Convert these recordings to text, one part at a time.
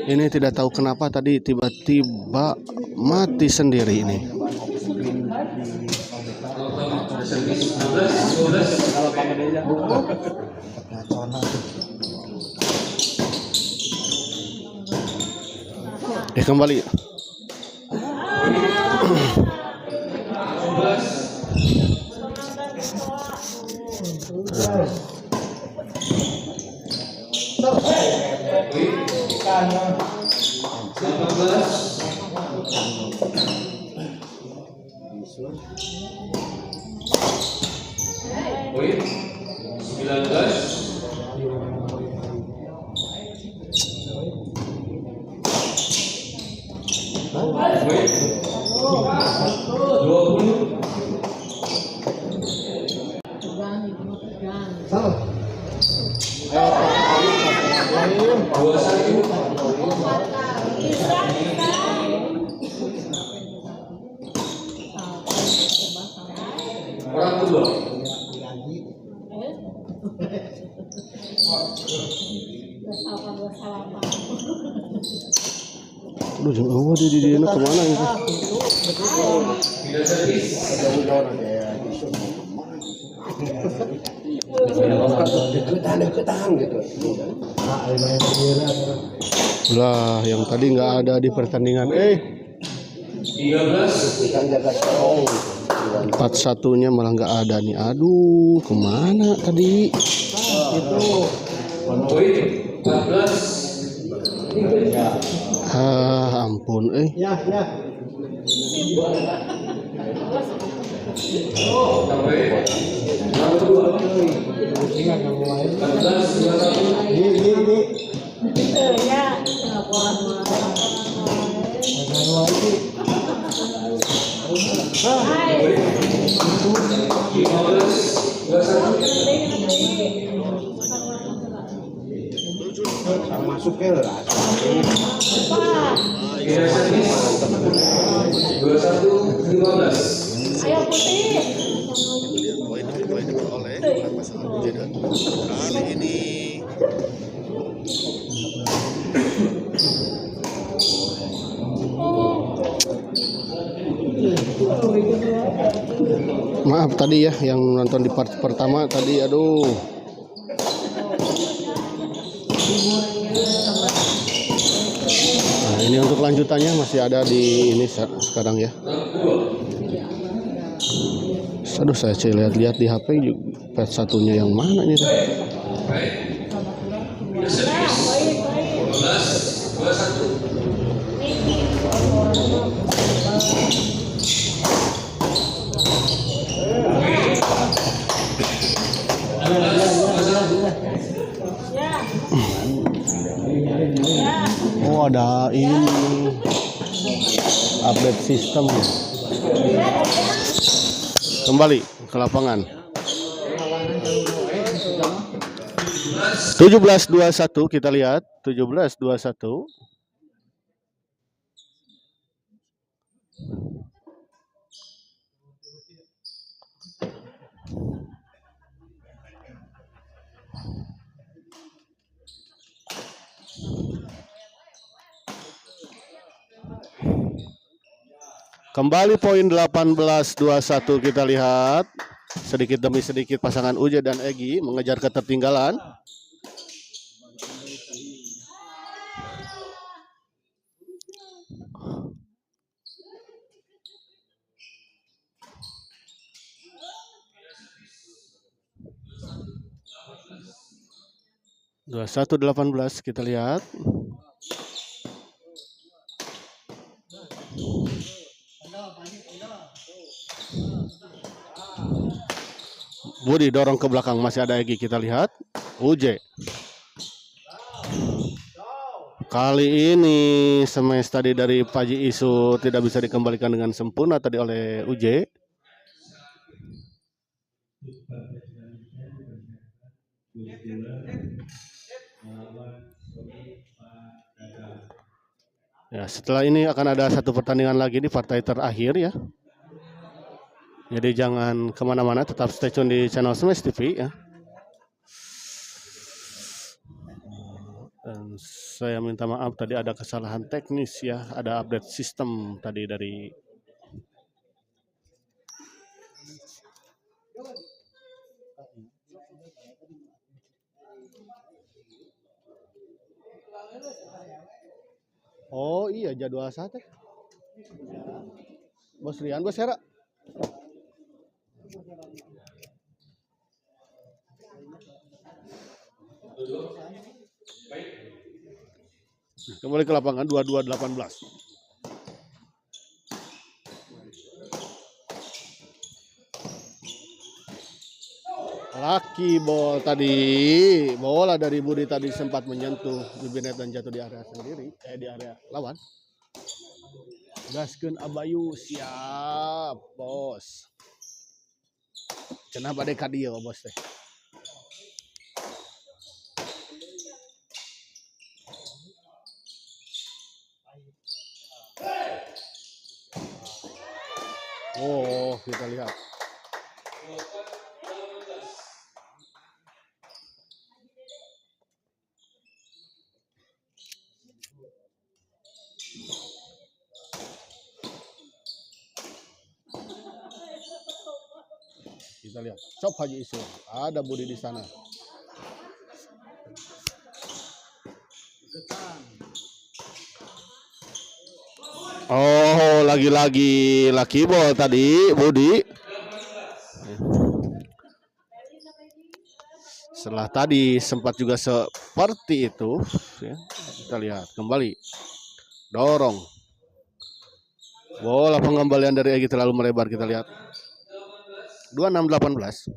Ini tidak tahu kenapa tadi tiba-tiba mati sendiri ini. Kembali. Aduh, di kemana itu? Lah, yang tadi nggak ada di pertandingan. 41-nya malah nggak ada nih. Aduh, kemana tadi? Itu. Ampun, masuknya lah. 21-15. Ayo putih. Poin diperoleh oleh pasangan Uji dan kali ini. Maaf tadi ya yang nonton di part pertama tadi, aduh. Nah, ini untuk lanjutannya masih ada di ini sekarang ya. Aduh, saya lihat-lihat di HP juga part satunya yang mana ini tuh. Oh, ada ini update sistem. Kembali ke lapangan. 17-21 kita lihat. 17-21. Kembali poin 18-21 kita lihat. Sedikit demi sedikit pasangan Uje dan Egi mengejar ketertinggalan. Dua 21-18 kita lihat. Budi dorong ke belakang, masih ada Egi, kita lihat. Uje. Kali ini smash tadi dari Paji Isu tidak bisa dikembalikan dengan sempurna tadi oleh Uje. Ya, setelah ini akan ada satu pertandingan lagi di partai terakhir ya. Jadi jangan kemana-mana, tetap stay tune di channel Smash TV ya. Saya minta maaf tadi ada kesalahan teknis ya, ada update sistem tadi dari Oh iya jadwal sate. Bos Rian, Bos Hera. Kembali ke lapangan 22-18. Lucky ball tadi, bola dari Budi tadi sempat menyentuh bibir net dan jatuh di area sendiri, di area lawan. Gaskeun Abayu, siap bos. Kenapa dek dia bos teh? Oh, kita lihat. Kita lihat. Cop Haji Isu. Ada Budi di sana. Oh, lagi-lagi lucky ball tadi Budi. Setelah tadi sempat juga seperti itu, ya. Kita lihat kembali. Dorong. Bola pengembalian dari Egy terlalu melebar, kita lihat. 26-18.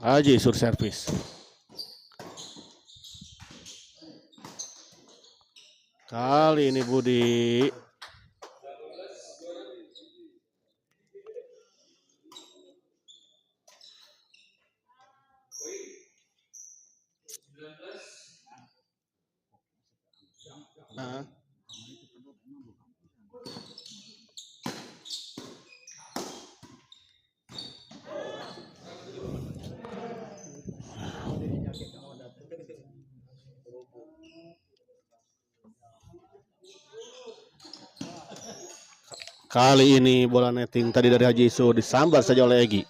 Haji sur servis. Kali ini Budi. Nah. Kali ini bola netting tadi dari Haji Isu disambar saja oleh Egy.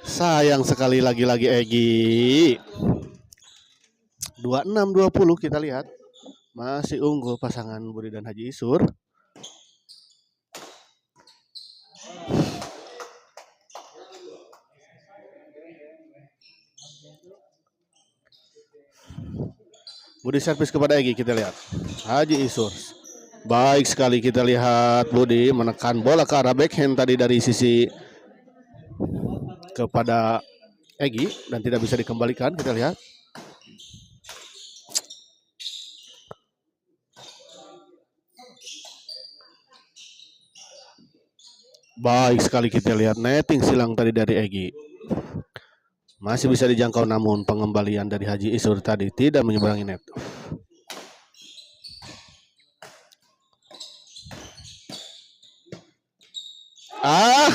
Sayang sekali lagi-lagi Egy. 26-20 kita lihat. Masih unggul pasangan Budi dan Haji Isur. Budi servis kepada Egy, kita lihat. Haji Isur. Baik sekali kita lihat Budi menekan bola ke arah backhand tadi dari sisi kepada Egy dan tidak bisa dikembalikan, kita lihat. Baik sekali kita lihat netting silang tadi dari Egy. Masih bisa dijangkau namun pengembalian dari Haji Isur tadi tidak menyeberangi net.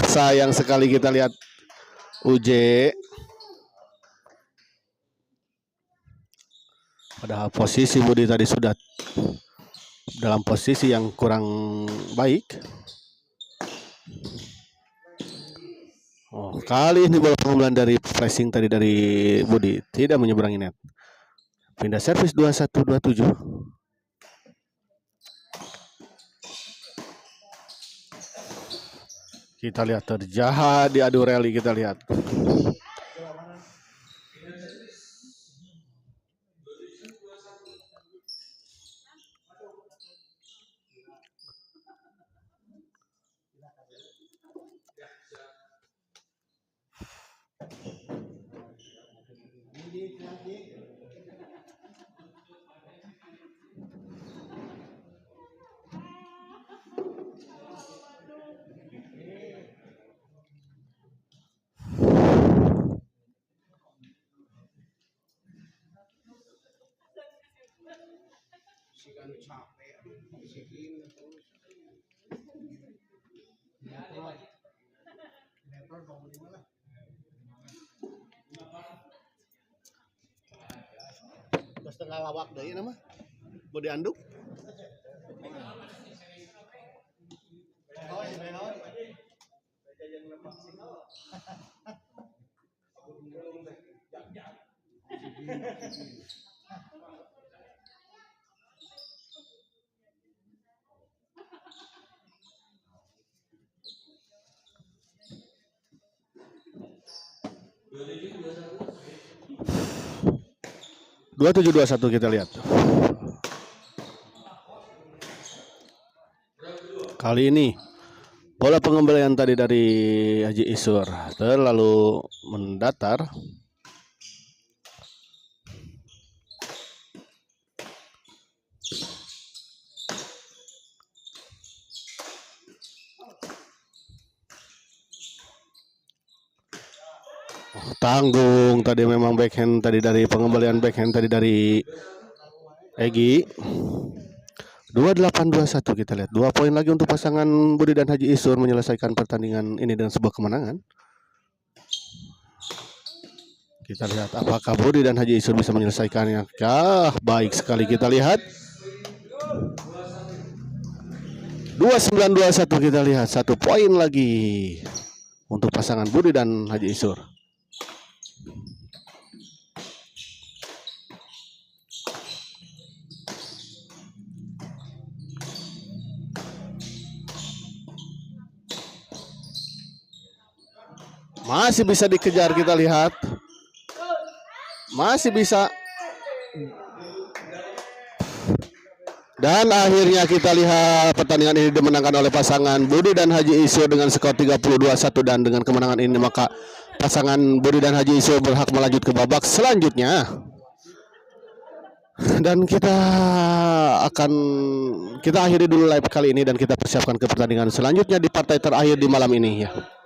Sayang sekali kita lihat UJ. Padahal posisi Budi tadi sudah dalam posisi yang kurang baik. Oh, kali ini bola pengembalian dari pressing tadi dari Budi tidak menyeberangi net. Pindah servis 21-27. Kita lihat terjahat di adu rally, kita lihat. Setengah lawak deh nama. Bodi anduk. Dua 2721 kita lihat. Kali ini bola pengembalian tadi dari Haji Isur terlalu mendatar. Tanggung tadi memang backhand tadi dari pengembalian backhand tadi dari Egi. 2821 kita lihat. 2 poin lagi untuk pasangan Budi dan Haji Isur menyelesaikan pertandingan ini dengan sebuah kemenangan. Kita lihat apakah Budi dan Haji Isur bisa menyelesaikannya. Baik sekali kita lihat. 2921 kita lihat. 1 poin lagi untuk pasangan Budi dan Haji Isur. Masih bisa dikejar kita lihat. Masih bisa. Dan akhirnya kita lihat pertandingan ini dimenangkan oleh pasangan Budi dan Haji Isur dengan skor 32-1 dan dengan kemenangan ini maka pasangan Budi dan Haji Isur berhak melanjut ke babak selanjutnya. Dan kita akhiri dulu live kali ini dan kita persiapkan ke pertandingan selanjutnya di partai terakhir di malam ini ya.